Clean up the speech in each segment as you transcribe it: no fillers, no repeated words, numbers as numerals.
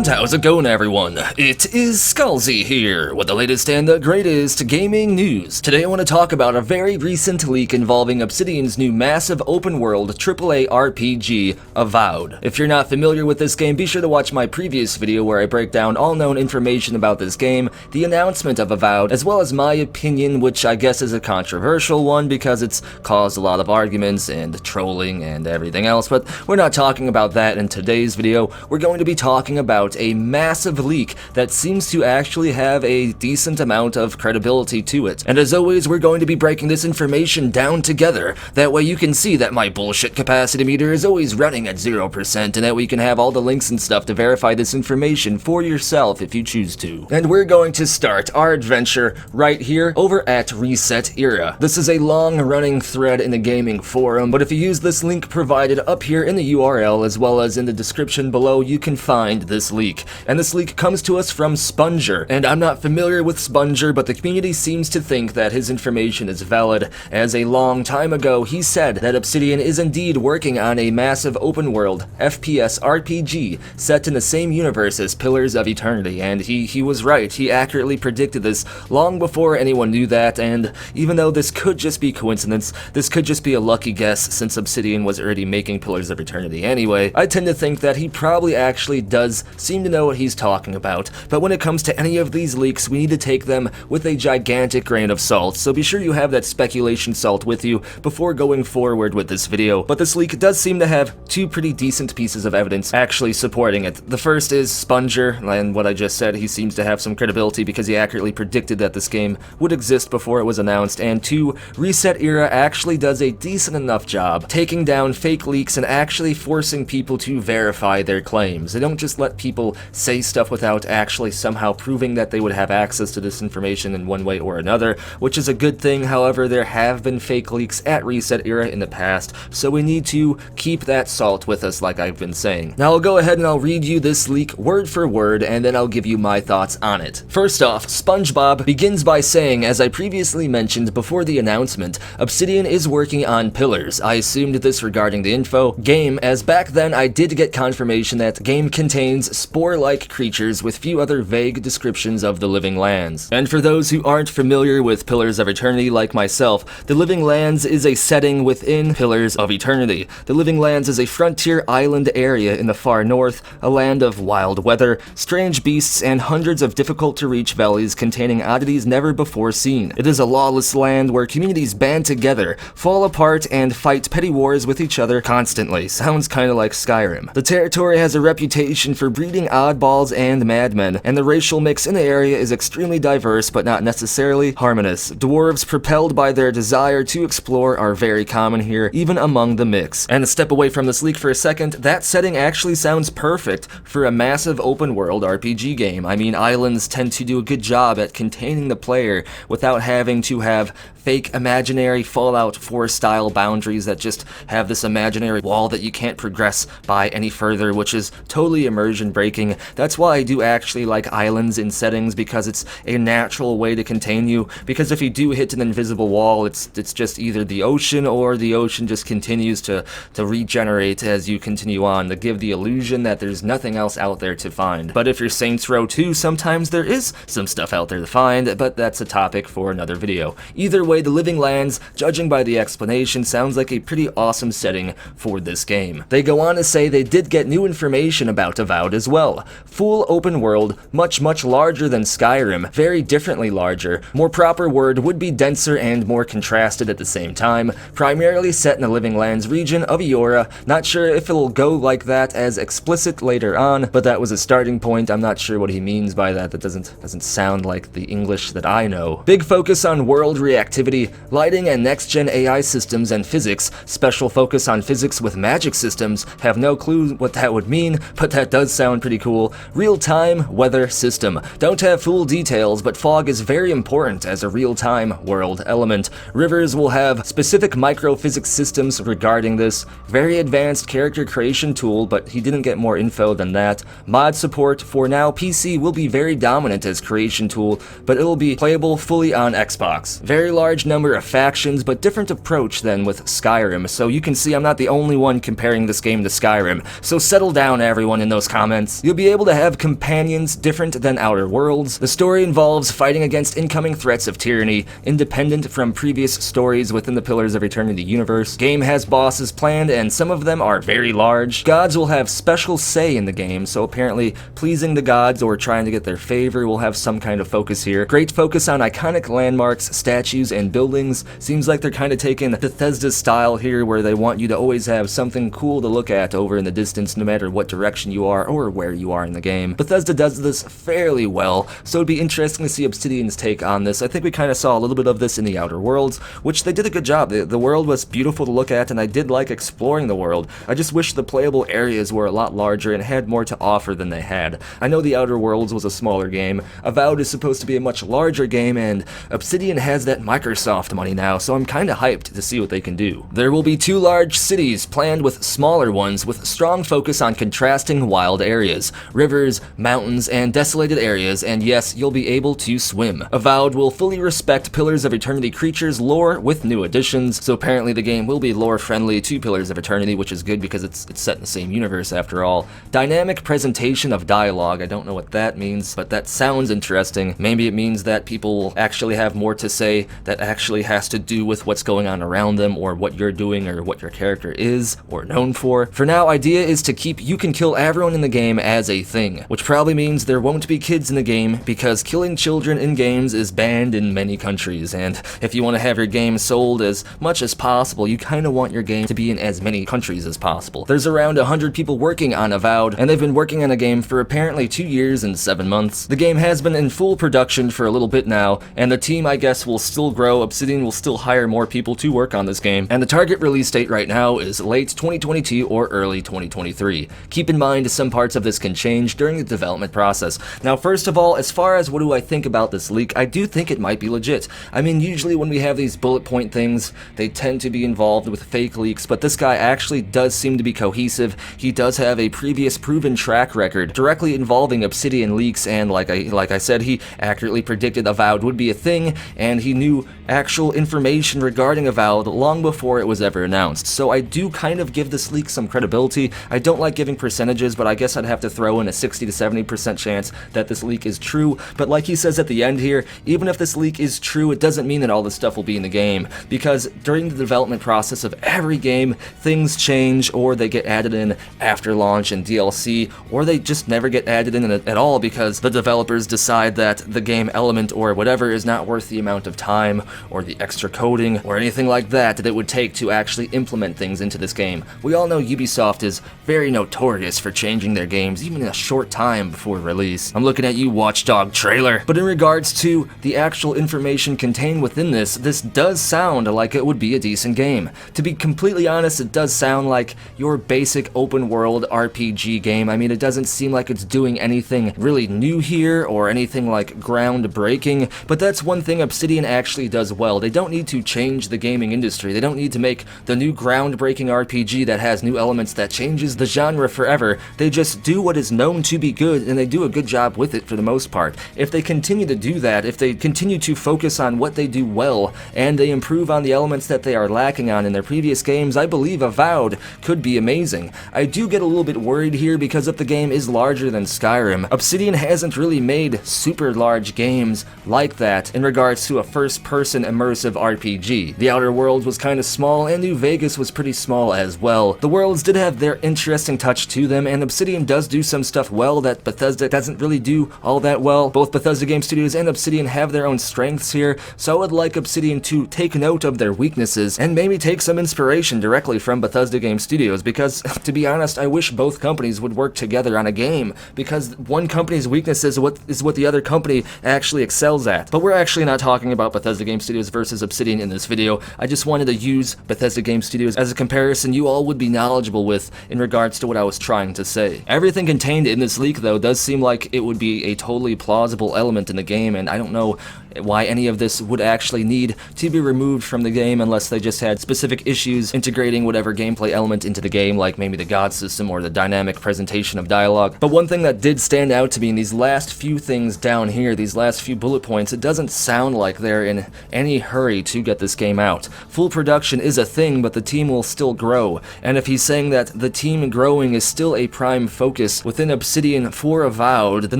And how's it going, everyone? It is Skullzi here with the latest and the greatest gaming news. Today I want to talk about a very recent leak involving Obsidian's new massive open-world AAA RPG, Avowed. If you're not familiar with this game, be sure to watch my previous video where I break down all known information about this game, the announcement of Avowed, as well as my opinion, which I guess is a controversial one because it's caused a lot of arguments and trolling and everything else, but we're not talking about that in today's video. We're going to be talking about a massive leak that seems to actually have a decent amount of credibility to it. And as always, we're going to be breaking this information down together. That way you can see that my bullshit capacity meter is always running at 0%, and that way you can have all the links and stuff to verify this information for yourself if you choose to. And we're going to start our adventure right here over at ResetEra. This is a long-running thread in the gaming forum, but if you use this link provided up here in the URL as well as in the description below, you can find this leak. And this leak comes to us from Sponger, and I'm not familiar with Sponger, but the community seems to think that his information is valid, as a long time ago he said that Obsidian is indeed working on a massive open-world FPS RPG set in the same universe as Pillars of Eternity, and he was right. He accurately predicted this long before anyone knew that, and even though this could just be coincidence, this could just be a lucky guess since Obsidian was already making Pillars of Eternity anyway, I tend to think that he probably actually does seem to know what he's talking about. But when it comes to any of these leaks, we need to take them with a gigantic grain of salt, so be sure you have that speculation salt with you before going forward with this video. But this leak does seem to have two pretty decent pieces of evidence actually supporting it. The first is Sponger, and what I just said, he seems to have some credibility because he accurately predicted that this game would exist before it was announced. And two, ResetEra actually does a decent enough job taking down fake leaks and actually forcing people to verify their claims. They don't just let people say stuff without actually somehow proving that they would have access to this information in one way or another, which is a good thing. However, there have been fake leaks at ResetEra in the past, so we need to keep that salt with us like I've been saying. Now I'll go ahead and I'll read you this leak word for word, and then I'll give you my thoughts on it. First off, SpongeBob begins by saying, as I previously mentioned before the announcement, Obsidian is working on Pillars. I assumed this regarding the info game, as back then I did get confirmation that game contains spore-like creatures with few other vague descriptions of the Living Lands. And for those who aren't familiar with Pillars of Eternity like myself, the Living Lands is a setting within Pillars of Eternity. The Living Lands is a frontier island area in the far north, a land of wild weather, strange beasts, and hundreds of difficult-to-reach valleys containing oddities never before seen. It is a lawless land where communities band together, fall apart, and fight petty wars with each other constantly. Sounds kinda like Skyrim. The territory has a reputation for breeding oddballs and madmen, and the racial mix in the area is extremely diverse but not necessarily harmonious. Dwarves, propelled by their desire to explore, are very common here, even among the mix. And to step away from this leak for a second, that setting actually sounds perfect for a massive open-world RPG game. I mean, islands tend to do a good job at containing the player without having to have fake imaginary Fallout 4 style boundaries that just have this imaginary wall that you can't progress by any further, which is totally immersion breaking. That's why I do actually like islands in settings, because it's a natural way to contain you, because if you do hit an invisible wall, it's just either the ocean or the ocean just continues to regenerate as you continue on, to give the illusion that there's nothing else out there to find. But if you're Saints Row 2, sometimes there is some stuff out there to find, but that's a topic for another video. Either way, the Living Lands, judging by the explanation, sounds like a pretty awesome setting for this game. They go on to say they did get new information about Avowed as well. Full open world, much larger than Skyrim, very differently larger. More proper word would be denser and more contrasted at the same time, primarily set in the Living Lands region of Eora. Not sure if it'll go like that as explicit later on, but that was a starting point. I'm not sure what he means by that. That doesn't sound like the English that I know. Big focus on world reactivity, lighting and next-gen AI systems and physics. Special focus on physics with magic systems. Have no clue what that would mean, but that does sound pretty cool. Real-time weather system. Don't have full details, but fog is very important as a real-time world element. Rivers will have specific microphysics systems regarding this. Very advanced character creation tool, but he didn't get more info than that. Mod support. For now, PC will be very dominant as creation tool, but it will be playable fully on Xbox. Very large number of factions, but different approach than with Skyrim, so you can see I'm not the only one comparing this game to Skyrim, so settle down everyone in those comments. elements. You'll be able to have companions different than Outer Worlds. The story involves fighting against incoming threats of tyranny, independent from previous stories within the Pillars of Eternity universe. Game has bosses planned, and some of them are very large. Gods will have special say in the game, so apparently pleasing the gods or trying to get their favor will have some kind of focus here. Great focus on iconic landmarks, statues, and buildings. Seems like they're kind of taking Bethesda's style here, where they want you to always have something cool to look at over in the distance, no matter what direction you are or where you are in the game. Bethesda does this fairly well, so it'd be interesting to see Obsidian's take on this. I think we kind of saw a little bit of this in the Outer Worlds, which they did a good job. The world was beautiful to look at, and I did like exploring the world. I just wish the playable areas were a lot larger and had more to offer than they had. I know the Outer Worlds was a smaller game. Avowed is supposed to be a much larger game, and Obsidian has that Microsoft money now, so I'm kinda hyped to see what they can do. There will be 2 large cities planned with smaller ones with strong focus on contrasting wild areas, rivers, mountains, and desolated areas, and yes, you'll be able to swim. Avowed will fully respect Pillars of Eternity creatures lore with new additions, so apparently the game will be lore friendly to Pillars of Eternity, which is good because it's set in the same universe after all. Dynamic presentation of dialogue, I don't know what that means, but that sounds interesting. Maybe it means that people will actually have more to say that actually has to do with what's going on around them, or what you're doing, or what your character is or known for. For now, idea is to keep you can kill everyone in the game as a thing, which probably means there won't be kids in the game, because killing children in games is banned in many countries, and if you want to have your game sold as much as possible, you kind of want your game to be in as many countries as possible. There's around 100 people working on Avowed, and they've been working on a game for apparently 2 years and 7 months. The game has been in full production for a little bit now, and the team, I guess, will still grow. Obsidian will still hire more people to work on this game, and the target release date right now is late 2022 or early 2023. Keep in mind some parts of this can change during the development process. Now, first of all, as far as what do I think about this leak, I do think it might be legit. I mean, usually when we have these bullet point things, they tend to be involved with fake leaks, but this guy actually does seem to be cohesive. He does have a previous proven track record directly involving Obsidian leaks, and like I said, he accurately predicted Avowed would be a thing, and he knew actual information regarding Avowed long before it was ever announced. So I do kind of give this leak some credibility. I don't like giving percentages, but I guess I'd have to throw in a 60 to 70% chance that this leak is true. But like he says at the end here, even if this leak is true, it doesn't mean that all this stuff will be in the game, because during the development process of every game, things change, or they get added in after launch and DLC, or they just never get added in at all because the developers decide that the game element or whatever is not worth the amount of time or the extra coding or anything like that that it would take to actually implement things into this game. We all know Ubisoft is very notorious for changing their games even in a short time before release. I'm looking at you, Watchdog trailer. But in regards to the actual information contained within this does sound like it would be a decent game. To be completely honest, it does sound like your basic open world RPG game. I mean, it doesn't seem like it's doing anything really new here or anything like groundbreaking, but that's one thing Obsidian actually does well. They don't need to change the gaming industry. They don't need to make the new groundbreaking RPG that has new elements that changes the genre forever. They just do what is known to be good, and they do a good job with it for the most part. If they continue to do that, if they continue to focus on what they do well, and they improve on the elements that they are lacking on in their previous games, I believe Avowed could be amazing. I do get a little bit worried here because if the game is larger than Skyrim, Obsidian hasn't really made super large games like that in regards to a first-person immersive RPG. The Outer Worlds was kind of small, and New Vegas was pretty small as well. The worlds did have their interesting touch to them, and Obsidian does do some stuff well that Bethesda doesn't really do all that well. Both Bethesda Game Studios and Obsidian have their own strengths here, so I would like Obsidian to take note of their weaknesses and maybe take some inspiration directly from Bethesda Game Studios, because to be honest, I wish both companies would work together on a game, because one company's weakness is what the other company actually excels at. But we're actually not talking about Bethesda Game Studios versus Obsidian in this video. I just wanted to use Bethesda Game Studios as a comparison you all would be knowledgeable with in regards to what I was trying to say. Everything contained in this leak, though, does seem like it would be a totally plausible element in the game, and I don't know why any of this would actually need to be removed from the game unless they just had specific issues integrating whatever gameplay element into the game, like maybe the god system or the dynamic presentation of dialogue. But one thing that did stand out to me in these last few things down here, these last few bullet points, it doesn't sound like they're in any hurry to get this game out. Full production is a thing, but the team will still grow. And if he's saying that the team growing is still a prime focus within Obsidian for Avowed, then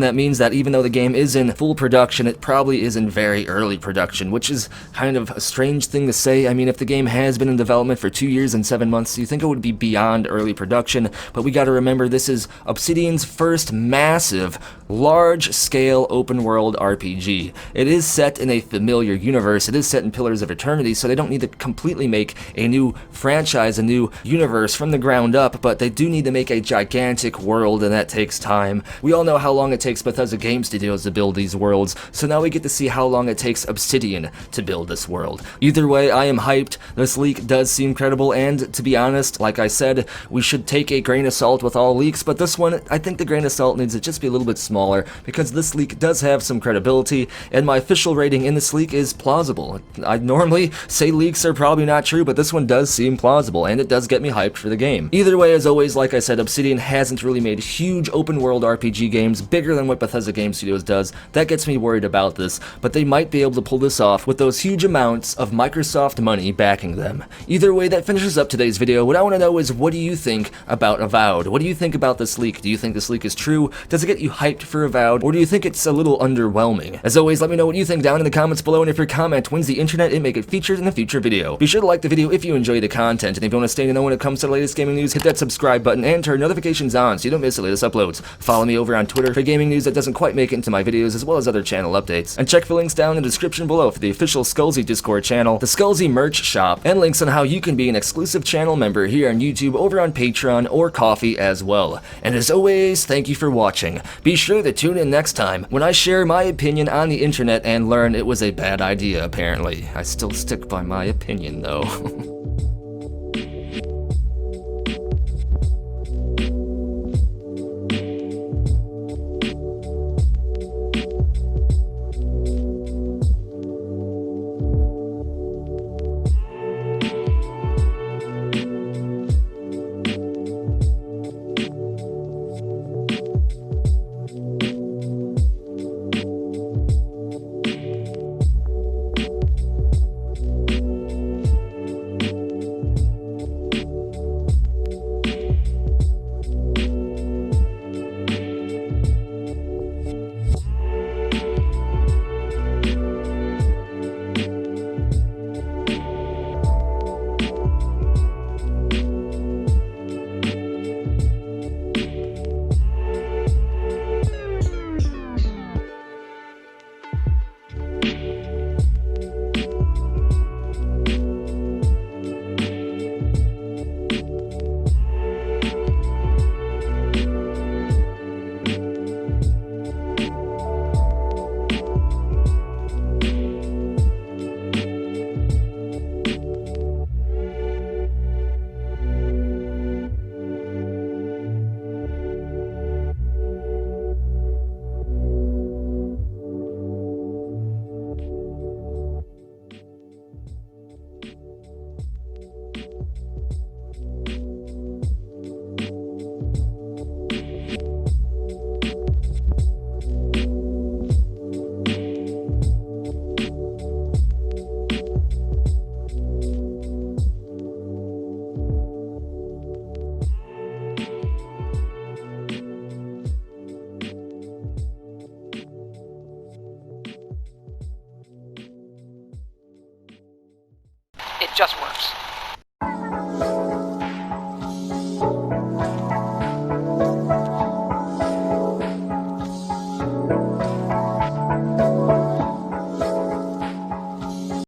that means that even though the game is in full production, it probably is in very early production, which is kind of a strange thing to say. I mean, if the game has been in development for 2 years and 7 months, you think it would be beyond early production, but we gotta remember this is Obsidian's first massive, large-scale open-world RPG. It is set in a familiar universe, it is set in Pillars of Eternity, so they don't need to completely make a new franchise, a new universe from the ground up, but they do need to make a gigantic world, and that takes time. We all know how long it takes Bethesda Game Studios to build these worlds, so now we get to see how long it takes Obsidian to build this world. Either way, I am hyped. This leak does seem credible, and to be honest, like I said, we should take a grain of salt with all leaks, but this one, I think the grain of salt needs to just be a little bit smaller, because this leak does have some credibility, and my official rating in this leak is plausible. I normally say leaks are probably not true, but this one does seem plausible, and it does get me hyped for the game. Either way, as always, like I said, Obsidian hasn't really made huge open-world RPG games bigger than what Bethesda Game Studios does. That gets me worried about this, but they might be able to pull this off with those huge amounts of Microsoft money backing them. Either way, that finishes up today's video. What I want to know is, what do you think about Avowed? What do you think about this leak? Do you think this leak is true? Does it get you hyped for Avowed? Or do you think it's a little underwhelming? As always, let me know what you think down in the comments below, and if your comment wins the internet, it may get featured in a future video. Be sure to like the video if you enjoy the content, and if you want to stay to know when it comes to the latest gaming news, hit that subscribe button and turn notifications on so you don't miss the latest uploads. Follow me over on Twitter for gaming news that doesn't quite make it into my videos, as well as other channel updates. And check for links down in the description below for the official Skullzi Discord channel, the Skullzi merch shop, and links on how you can be an exclusive channel member here on YouTube, over on Patreon, or Ko-fi as well. And as always, thank you for watching. Be sure to tune in next time when I share my opinion on the internet and learn it was a bad idea, apparently. I still stick by my opinion, though. It just works.